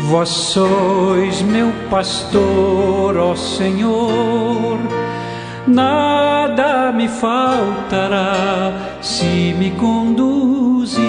Vós sois meu pastor, ó Senhor, nada me faltará se me conduzis.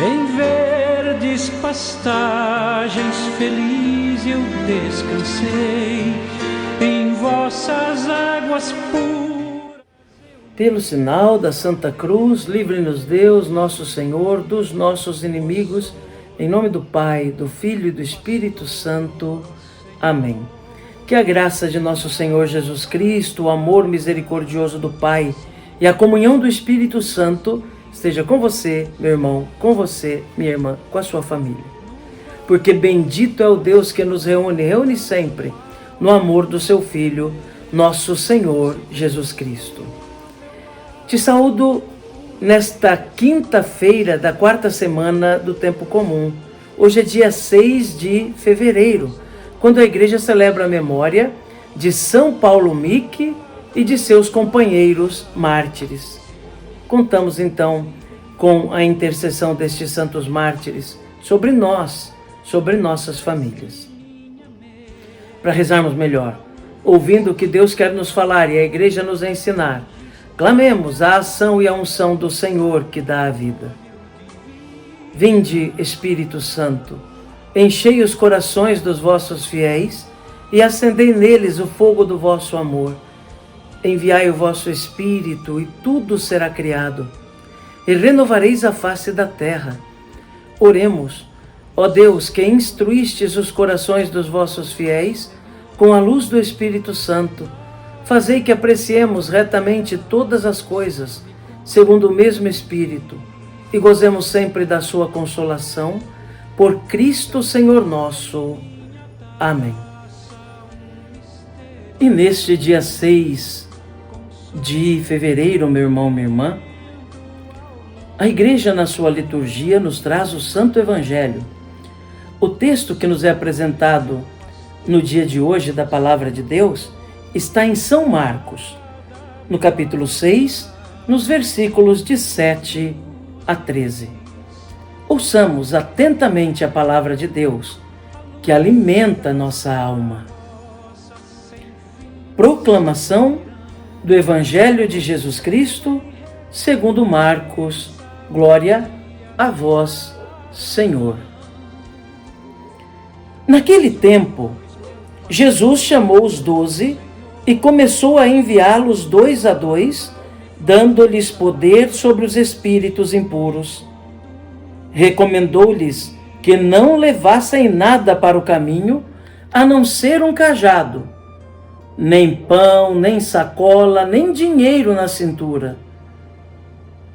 Em verdes pastagens feliz eu descansei, em vossas águas puras. Pelo sinal da Santa Cruz, livre-nos Deus, nosso Senhor, dos nossos inimigos, em nome do Pai, do Filho e do Espírito Santo. Amém. Que a graça de nosso Senhor Jesus Cristo, o amor misericordioso do Pai e a comunhão do Espírito Santo esteja com você, meu irmão, com você, minha irmã, com a sua família. Porque bendito é o Deus que nos reúne sempre no amor do seu Filho, nosso Senhor Jesus Cristo. Te saúdo nesta quinta-feira da quarta semana do tempo comum. Hoje é dia 6 de fevereiro, quando a igreja celebra a memória de São Paulo Mique e de seus companheiros mártires. Contamos então com a intercessão destes santos mártires sobre nós, sobre nossas famílias. Para rezarmos melhor, ouvindo o que Deus quer nos falar e a igreja nos ensinar, clamemos a ação e a unção do Senhor que dá a vida. Vinde, Espírito Santo, enchei os corações dos vossos fiéis e acendei neles o fogo do vosso amor. Enviai o vosso Espírito e tudo será criado, e renovareis a face da terra. Oremos, ó Deus, que instruístes os corações dos vossos fiéis com a luz do Espírito Santo. Fazei que apreciemos retamente todas as coisas, segundo o mesmo Espírito, e gozemos sempre da sua consolação, por Cristo Senhor nosso. Amém. E neste dia 6 de fevereiro, meu irmão, minha irmã, a igreja na sua liturgia nos traz o Santo Evangelho. O texto que nos é apresentado no dia de hoje da Palavra de Deus está em São Marcos, no capítulo 6, nos versículos de 7 a 13. Ouçamos atentamente a palavra de Deus, que alimenta nossa alma. Proclamação do Evangelho de Jesus Cristo, segundo Marcos. Glória a vós, Senhor. Naquele tempo, Jesus chamou os 12 e começou a enviá-los 2 a 2, dando-lhes poder sobre os espíritos impuros. Recomendou-lhes que não levassem nada para o caminho, a não ser um cajado, nem pão, nem sacola, nem dinheiro na cintura.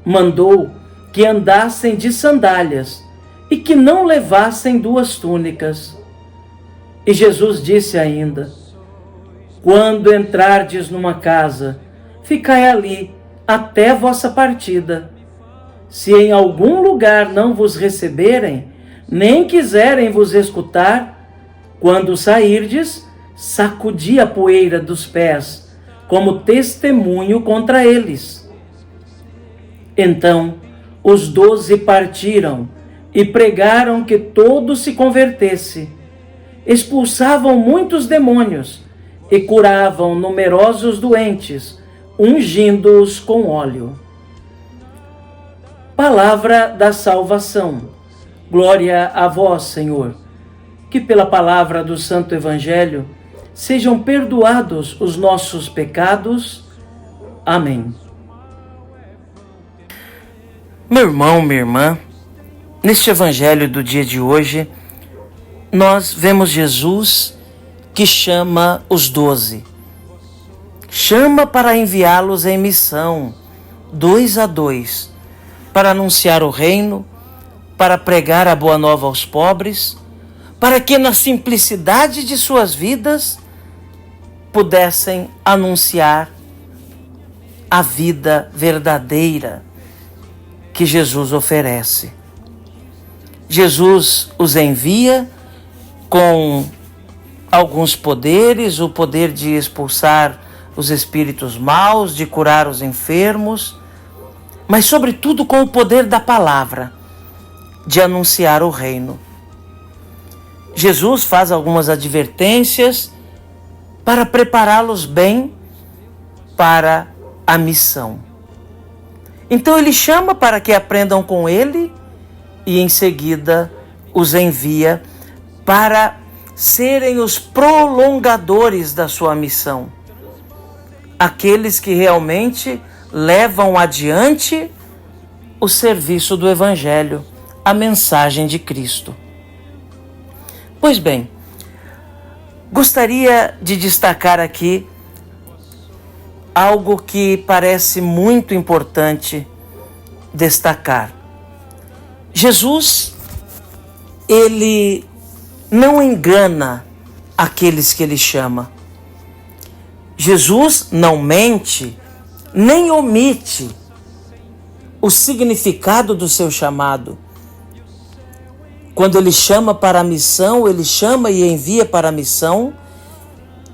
Mandou que andassem de sandálias e que não levassem 2 túnicas. E Jesus disse ainda: quando entrardes numa casa, ficai ali até vossa partida. Se em algum lugar não vos receberem, nem quiserem vos escutar, quando sairdes, sacudi a poeira dos pés, como testemunho contra eles. Então, os 12 partiram e pregaram que todo se convertesse. Expulsavam muitos demônios e curavam numerosos doentes, ungindo-os com óleo. Palavra da salvação. Glória a vós, Senhor. Que pela palavra do Santo Evangelho sejam perdoados os nossos pecados. Amém. Meu irmão, minha irmã, neste Evangelho do dia de hoje, nós vemos Jesus que chama os 12. Chama para enviá-los em missão, 2 a 2, para anunciar o reino, para pregar a boa nova aos pobres, para que na simplicidade de suas vidas pudessem anunciar a vida verdadeira que Jesus oferece. Jesus os envia com alguns poderes, o poder de expulsar os espíritos maus, de curar os enfermos, mas sobretudo com o poder da palavra, de anunciar o reino. Jesus faz algumas advertências para prepará-los bem para a missão. Então ele chama para que aprendam com ele e em seguida os envia para serem os prolongadores da sua missão. Aqueles que realmente levam adiante o serviço do Evangelho, a mensagem de Cristo. Pois bem, gostaria de destacar aqui algo que parece muito importante destacar. Jesus, ele não engana aqueles que ele chama. Jesus não mente, nem omite o significado do seu chamado. Quando ele chama para a missão, ele chama e envia para a missão,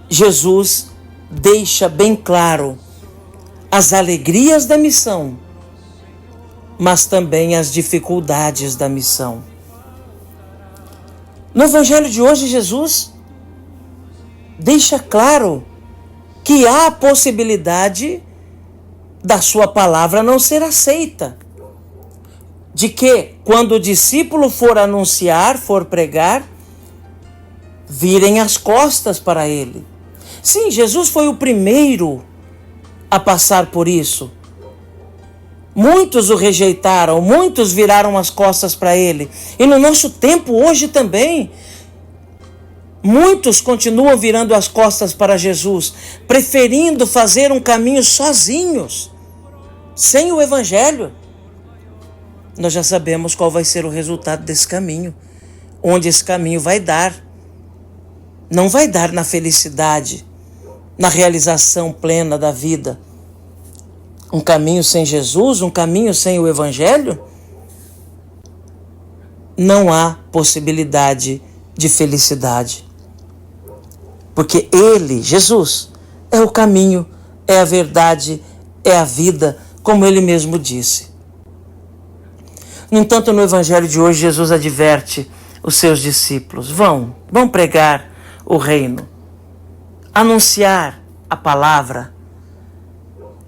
Jesus deixa bem claro as alegrias da missão, mas também as dificuldades da missão. No Evangelho de hoje, Jesus deixa claro que há a possibilidade da sua palavra não ser aceita. De que, quando o discípulo for anunciar, for pregar, virem as costas para ele. Sim, Jesus foi o primeiro a passar por isso. Muitos o rejeitaram, muitos viraram as costas para ele. E no nosso tempo, hoje também, muitos continuam virando as costas para Jesus, preferindo fazer um caminho sozinhos, sem o Evangelho. Nós já sabemos qual vai ser o resultado desse caminho, onde esse caminho vai dar. Não vai dar na felicidade, na realização plena da vida. Um caminho sem Jesus, um caminho sem o Evangelho, não há possibilidade de felicidade. Porque Ele, Jesus, é o caminho, é a verdade, é a vida, como Ele mesmo disse. No entanto, no Evangelho de hoje, Jesus adverte os seus discípulos. Vão pregar o reino, anunciar a palavra.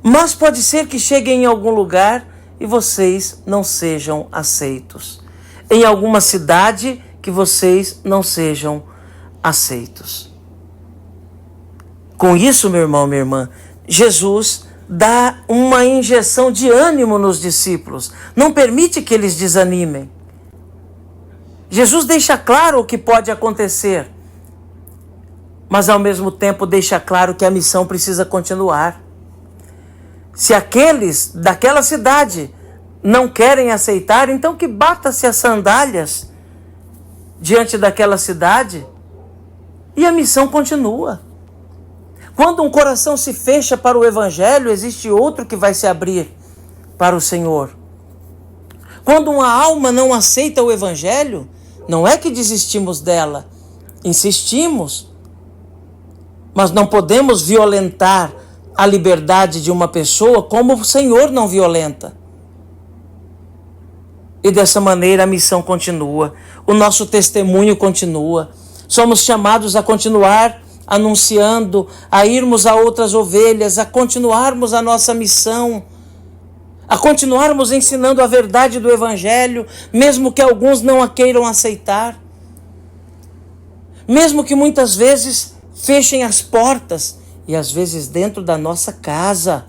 Mas pode ser que cheguem em algum lugar e vocês não sejam aceitos. Em alguma cidade que vocês não sejam aceitos. Com isso, meu irmão, minha irmã, Jesus dá uma injeção de ânimo nos discípulos. Não permite que eles desanimem. Jesus deixa claro o que pode acontecer, mas ao mesmo tempo deixa claro que a missão precisa continuar. Se aqueles daquela cidade não querem aceitar, então que bata-se as sandálias diante daquela cidade e a missão continua. Quando um coração se fecha para o Evangelho, existe outro que vai se abrir para o Senhor. Quando uma alma não aceita o Evangelho, não é que desistimos dela, insistimos, mas não podemos violentar a liberdade de uma pessoa como o Senhor não violenta. E dessa maneira a missão continua, o nosso testemunho continua. Somos chamados a continuar anunciando, a irmos a outras ovelhas, a continuarmos a nossa missão, a continuarmos ensinando a verdade do Evangelho, mesmo que alguns não a queiram aceitar, mesmo que muitas vezes fechem as portas, e às vezes dentro da nossa casa.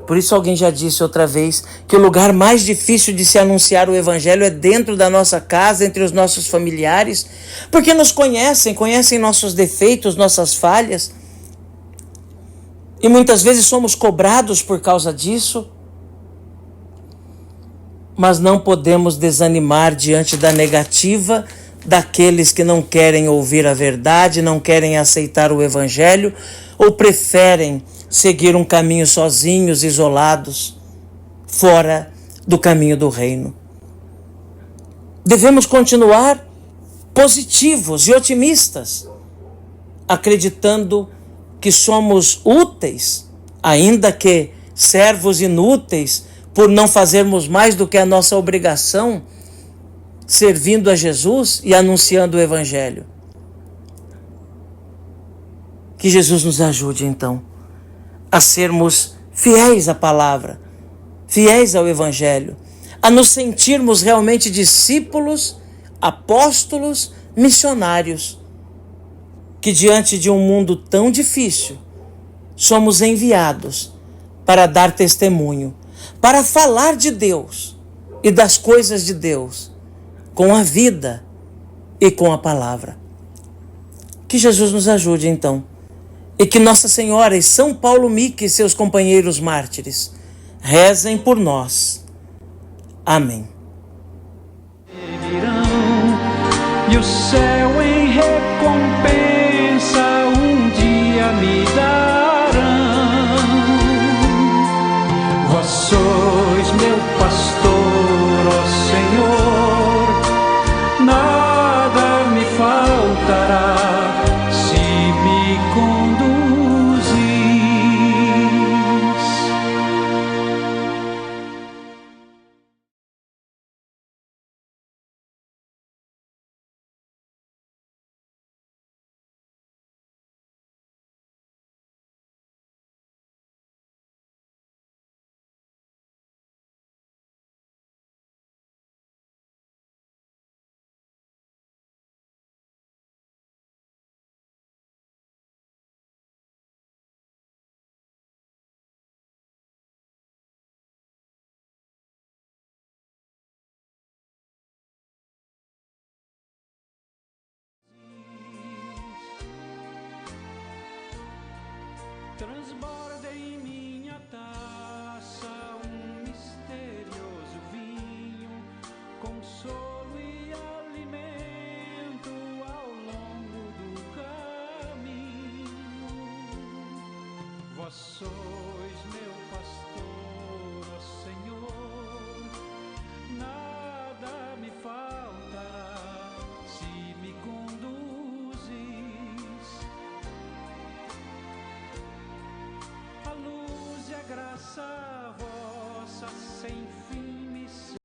Por isso alguém já disse outra vez que o lugar mais difícil de se anunciar o Evangelho é dentro da nossa casa, entre os nossos familiares, porque nos conhecem nossos defeitos, nossas falhas. E muitas vezes somos cobrados por causa disso. Mas não podemos desanimar diante da negativa daqueles que não querem ouvir a verdade, não querem aceitar o Evangelho ou preferem seguir um caminho sozinhos, isolados, fora do caminho do reino. Devemos continuar positivos e otimistas, acreditando que somos úteis, ainda que servos inúteis, por não fazermos mais do que a nossa obrigação servindo a Jesus e anunciando o Evangelho. Que Jesus nos ajude, então, a sermos fiéis à palavra, fiéis ao Evangelho, a nos sentirmos realmente discípulos, apóstolos, missionários, que diante de um mundo tão difícil, somos enviados para dar testemunho, para falar de Deus e das coisas de Deus, com a vida e com a palavra. Que Jesus nos ajude, então, e que Nossa Senhora e São Paulo Mique e seus companheiros mártires rezem por nós. Amém. E o céu em recompensa um dia me darão. Vós sois meu pastor, ó Senhor, nada me faltará se me conduzis. Transborda em minha taça um misterioso vinho, consolo e alimento ao longo do caminho. Vós sois meu pastor, ó Senhor, nada me faltará se me conduzis. A luz e a graça vossa sem